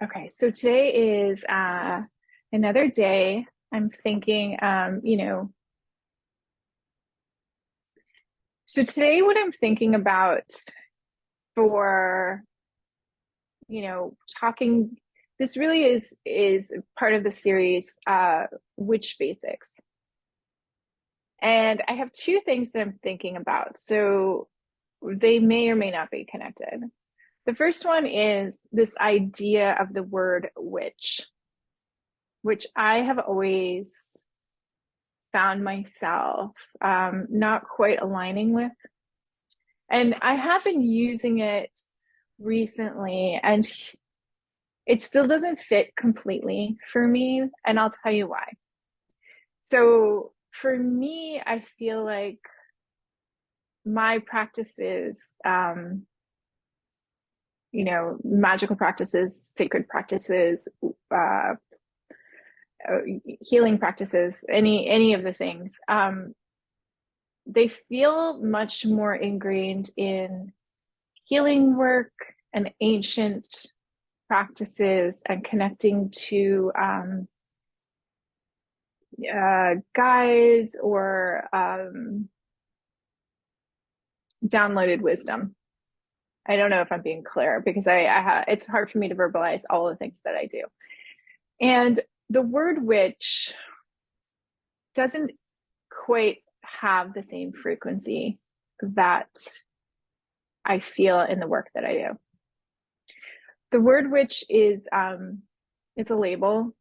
Okay, so today is another day. I'm thinking, so today what I'm thinking about for, talking, this really is part of the series, Witch Basics. And I have two things that I'm thinking about. So they may or may not be connected. The first one is this idea of the word witch, which I have always found myself not quite aligning with. And I have been using it recently, and it still doesn't fit completely for me. And I'll tell you why. So, for me, I feel like my practices, magical practices, sacred practices, uh, healing practices, any of the things, they feel much more ingrained in healing work and ancient practices and connecting to guides or downloaded wisdom. I don't know if I'm being clear because it's hard for me to verbalize all the things that I do. And the word witch doesn't quite have the same frequency that I feel in the work that I do. The word witch is it's a label,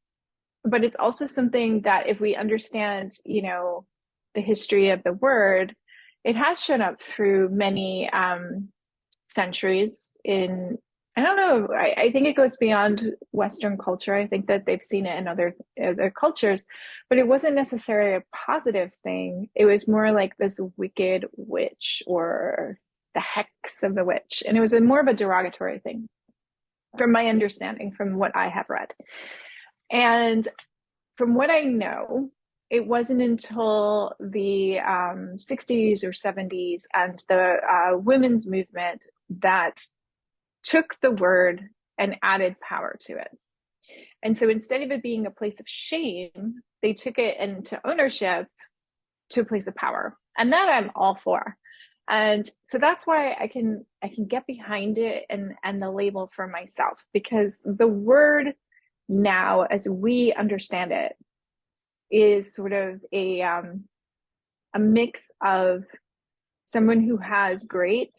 but it's also something that if we understand, the history of the word, it has shown up through many centuries in, I don't know, I think it goes beyond Western culture. I think that they've seen it in other cultures, but it wasn't necessarily a positive thing. It was more like this wicked witch or the hex of the witch. And it was more of a derogatory thing from my understanding, from what I have read. And from what I know, it wasn't until the 60s or 70s and the women's movement that took the word and added power to it. And so instead of it being a place of shame, they took it into ownership to a place of power. And that I'm all for. And so that's why I can get behind it and the label for myself, because the word now, as we understand it, is sort of a mix of someone who has great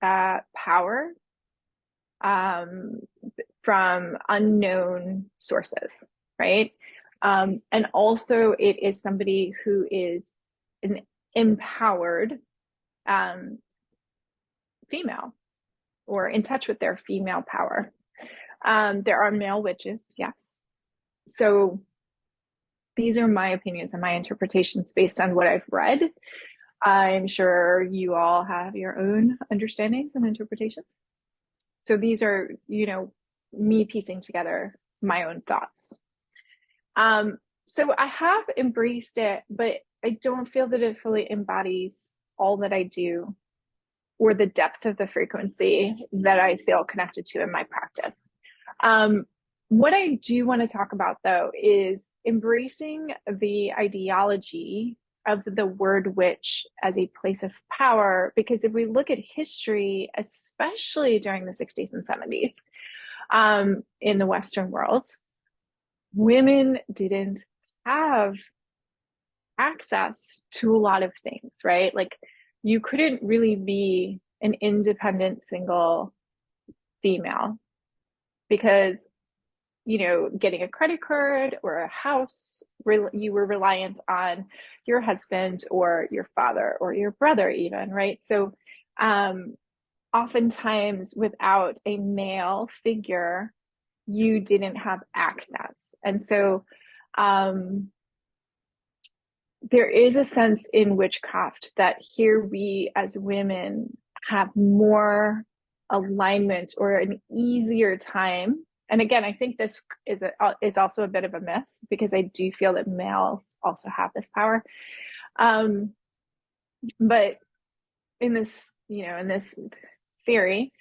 power um, from unknown sources, right? And also, it is somebody who is an empowered female or in touch with their female power. There are male witches, yes. So these are my opinions and my interpretations based on what I've read. I'm sure you all have your own understandings and interpretations. So these are, me piecing together my own thoughts. So I have embraced it, but I don't feel that it fully embodies all that I do or the depth of the frequency that I feel connected to in my practice. What I do want to talk about, though, is embracing the ideology of the word witch as a place of power. Because if we look at history, especially during the 60s and 70s in the Western world, women didn't have access to a lot of things, right? Like you couldn't really be an independent single female because getting a credit card or a house, you were reliant on your husband or your father or your brother even, right? So oftentimes without a male figure, you didn't have access. And so there is a sense in witchcraft that here we as women have more alignment or an easier time. And again, I think this is also a bit of a myth because I do feel that males also have this power. But in this theory,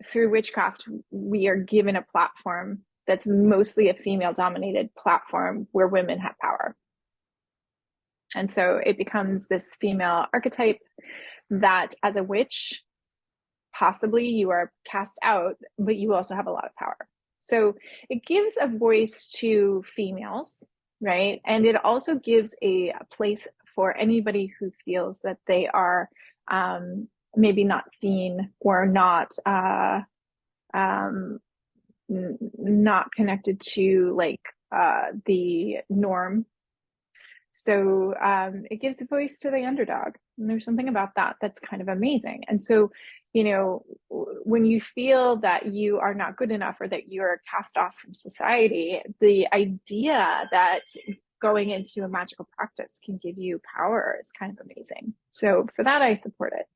through witchcraft, we are given a platform that's mostly a female dominated platform where women have power. And so it becomes this female archetype that as a witch, possibly you are cast out, but you also have a lot of power. So it gives a voice to females, right? And it also gives a place for anybody who feels that they are maybe not seen or not not connected to like the norm. So it gives a voice to the underdog. And there's something about that that's kind of amazing. And so, you know, when you feel that you are not good enough or that you're cast off from society, the idea that going into a magical practice can give you power is kind of amazing. So for that, I support it.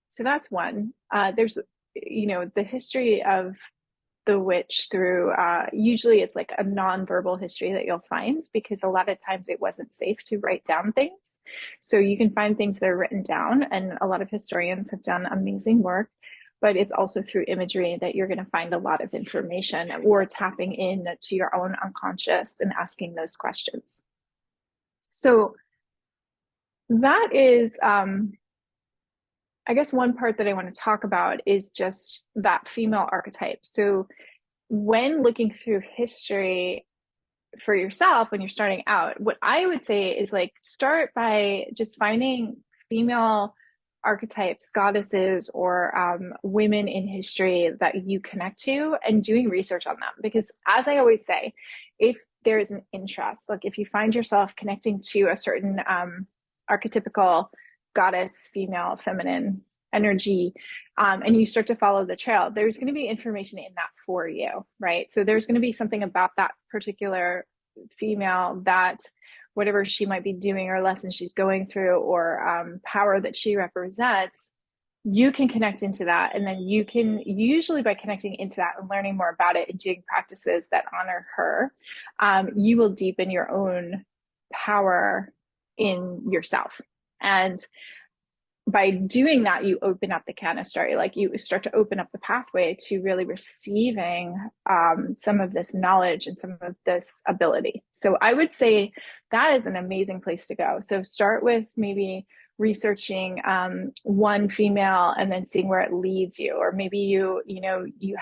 So that's one. There's, you know, the history of the witch through usually it's like a non-verbal history that you'll find, because a lot of times it wasn't safe to write down things. So you can find things that are written down, and a lot of historians have done amazing work, but it's also through imagery that you're going to find a lot of information, or tapping in to your own unconscious and asking those questions. So that is I guess one part that I want to talk about is just that female archetype. So when looking through history for yourself, when you're starting out, what I would say is like start by just finding female archetypes, goddesses, or women in history that you connect to and doing research on them. Because as I always say, if there's an interest, like if you find yourself connecting to a certain archetypical goddess, female, feminine energy, and you start to follow the trail, there's going to be information in that for you, right? So there's going to be something about that particular female that whatever she might be doing or lesson she's going through or power that she represents, you can connect into that. And then you can usually by connecting into that and learning more about it and doing practices that honor her, you will deepen your own power in yourself. And by doing that, you open up the canister, like you start to open up the pathway to really receiving some of this knowledge and some of this ability. So I would say that is an amazing place to go. So start with maybe researching one female and then seeing where it leads you, or maybe you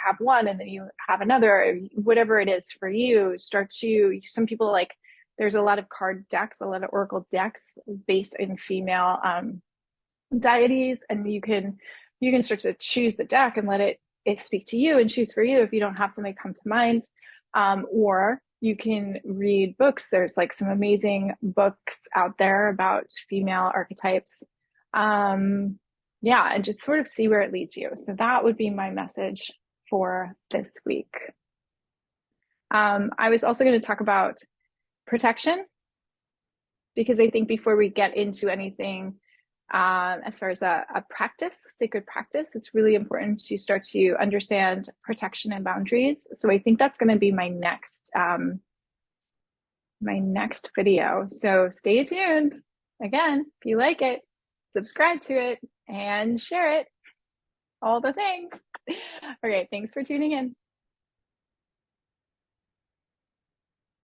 have one and then you have another, whatever it is for you. Some people like, there's a lot of card decks, a lot of oracle decks based in female deities, and you can start to choose the deck and let it speak to you and choose for you if you don't have somebody come to mind, or you can read books. There's like some amazing books out there about female archetypes, and just sort of see where it leads you. So that would be my message for this week. I was also going to talk about protection, because I think before we get into anything as far as a practice, sacred practice, it's really important to start to understand protection and boundaries. So I think that's going to be my next video. So stay tuned. Again, if you like it, subscribe to it and share it. All the things. Okay, thanks for tuning in.